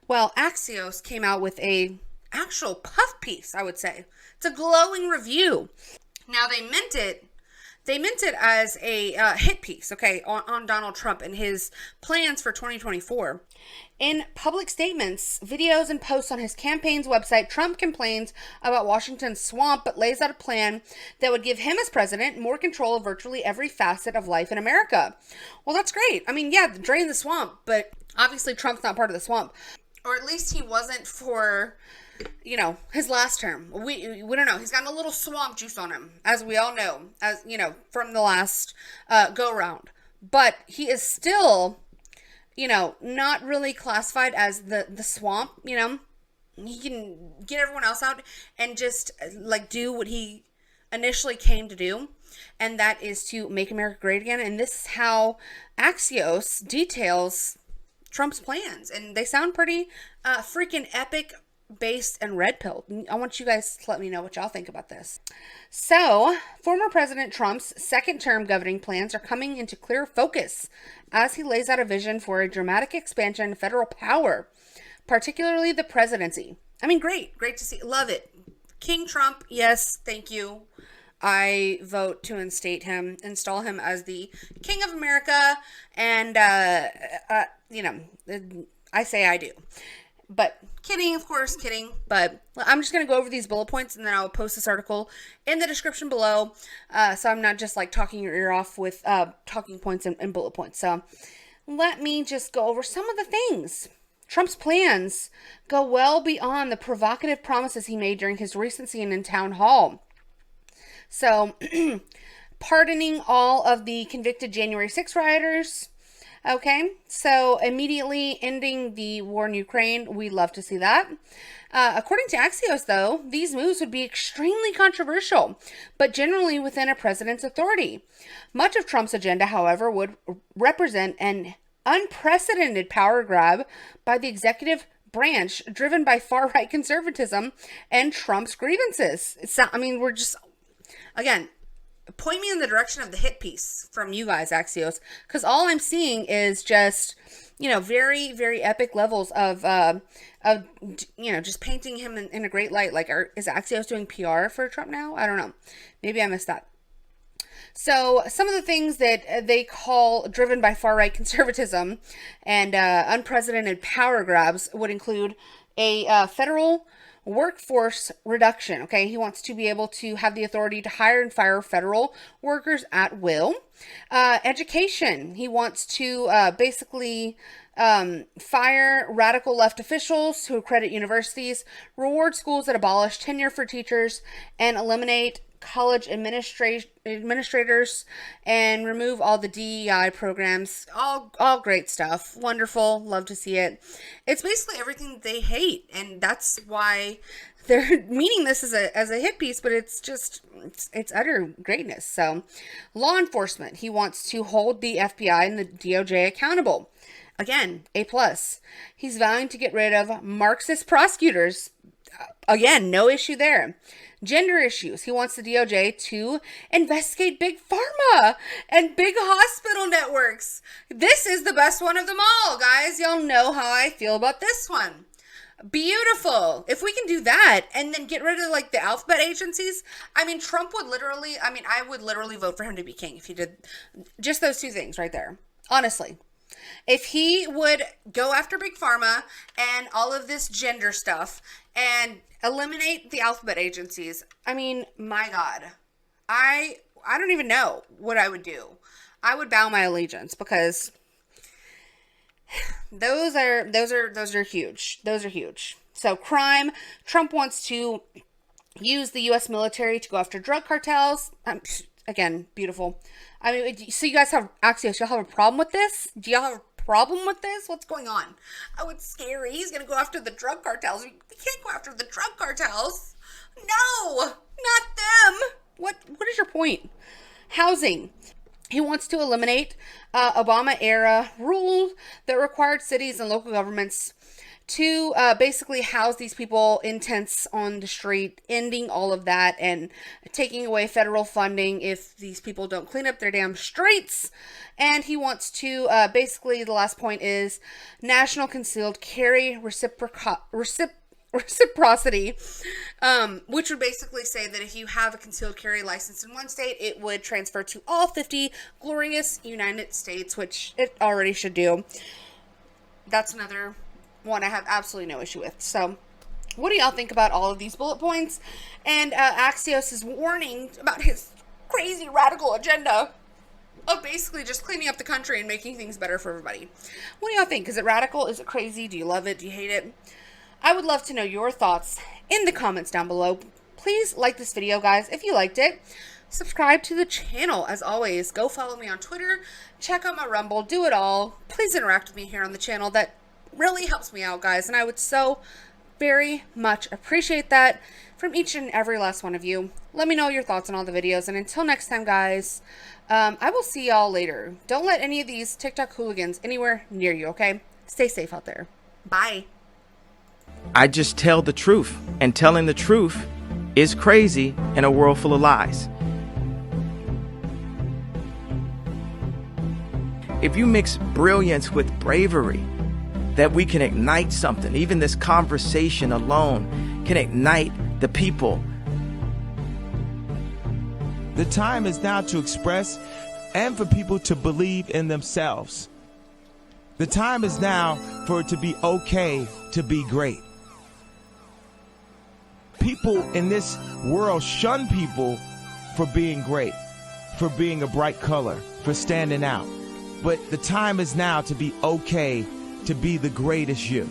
Well, Axios came out with a actual puff piece, I would say. It's a glowing review. Now, they meant it as a hit piece, okay, on Donald Trump and his plans for 2024. In public statements, videos, and posts on his campaign's website, Trump complains about Washington's swamp, but lays out a plan that would give him as president more control of virtually every facet of life in America. Well, that's great. I mean, yeah, drain the swamp, but obviously Trump's not part of the swamp. Or at least he wasn't for, his last term. We don't know. He's got a little swamp juice on him, as we all know, from the last go-round. But he is still, not really classified as the swamp, He can get everyone else out and just, do what he initially came to do, and that is to make America great again. And this is how Axios details Trump's plans, and they sound pretty freaking epic, based and red pilled. I want you guys to let me know what y'all think about this. So, former President Trump's second term governing plans are coming into clear focus as he lays out a vision for a dramatic expansion of federal power. particularly the presidency. I mean, great to see. Love it. King Trump, yes, thank you. I vote to install him as the King of America, and, you know, I say I do. But kidding, of course, kidding. But I'm just going to go over these bullet points, and then I'll post this article in the description below, so I'm not just, like, talking your ear off with talking points and bullet points. So let me just go over some of the things. Trump's plans go well beyond the provocative promises he made during his recent scene in town hall. So, pardoning all of the convicted January 6 rioters. Okay, so immediately ending the war in Ukraine. We love to see that. According to Axios, though, these moves would be extremely controversial, but generally within a president's authority. Much of Trump's agenda, however, would represent an unprecedented power grab by the executive branch, driven by far-right conservatism and Trump's grievances. I mean, we're just, again, point me in the direction of the hit piece from you guys, Axios, because all I'm seeing is just, you know, very, very epic levels of you know, just painting him in a great light. Like, is Axios doing PR for Trump now? I don't know. Maybe I missed that. So some of the things that they call driven by far-right conservatism and unprecedented power grabs would include a federal workforce reduction. Okay, he wants to be able to have the authority to hire and fire federal workers at will. Education. He wants to basically fire radical left officials who accredit universities, reward schools that abolish tenure for teachers, and eliminate college administrators, and remove all the DEI programs. All great stuff. Wonderful. Love to see it. It's basically everything they hate, and that's why they're meaning this as a hit piece, but it's just, it's utter greatness. So, law enforcement. He wants to hold the FBI and the DOJ accountable. Again, A+. He's vowing to get rid of Marxist prosecutors. Again, no issue there. Gender issues. He wants the DOJ to investigate big pharma and big hospital networks. This is the best one of them all, guys. Y'all know how I feel about this one. Beautiful. If we can do that and then get rid of, like, the alphabet agencies, I mean, Trump would literally, I mean, I would literally vote for him to be king if he did just those two things right there. Honestly. If he would go after big pharma and all of this gender stuff and eliminate the alphabet agencies, I mean, my God, I don't even know what I would do. I would bow my allegiance, because those are huge. Those are huge. So crime, Trump wants to use the U.S. military to go after drug cartels. Again, beautiful. I mean, so you guys have, Axios, y'all have a problem with this? Do y'all have a problem with this? What's going on? Oh, it's scary. He's going to go after the drug cartels. We can't go after the drug cartels. No, not them. What is your point? Housing. He wants to eliminate Obama-era rules that required cities and local governments to basically house these people in tents on the street, ending all of that and taking away federal funding if these people don't clean up their damn streets. And he wants to basically, the last point is national concealed carry reciprocity, which would basically say that if you have a concealed carry license in one state, it would transfer to all 50 glorious United States, which it already should do. That's another one I have absolutely no issue with. So, what do y'all think about all of these bullet points? And Axios is warning about his crazy radical agenda of basically just cleaning up the country and making things better for everybody. What do y'all think? Is it radical? Is it crazy? Do you love it? Do you hate it? I would love to know your thoughts in the comments down below. Please like this video, guys, if you liked it. Subscribe to the channel. As always, go follow me on Twitter. Check out my Rumble. Do it all. Please interact with me here on the channel. That really helps me out, guys, and I would so very much appreciate that from each and every last one of you. Let me know your thoughts on all the videos, and until next time, guys, I will see y'all later. Don't let any of these TikTok hooligans anywhere near you, okay? Stay safe out there. Bye. I just tell the truth, and telling the truth is crazy in a world full of lies. If you mix brilliance with bravery, that we can ignite something. Even this conversation alone can ignite the people. The time is now to express and for people to believe in themselves. The time is now for it to be okay to be great. People in this world shun people for being great, for being a bright color, for standing out. But the time is now to be okay to be the greatest you.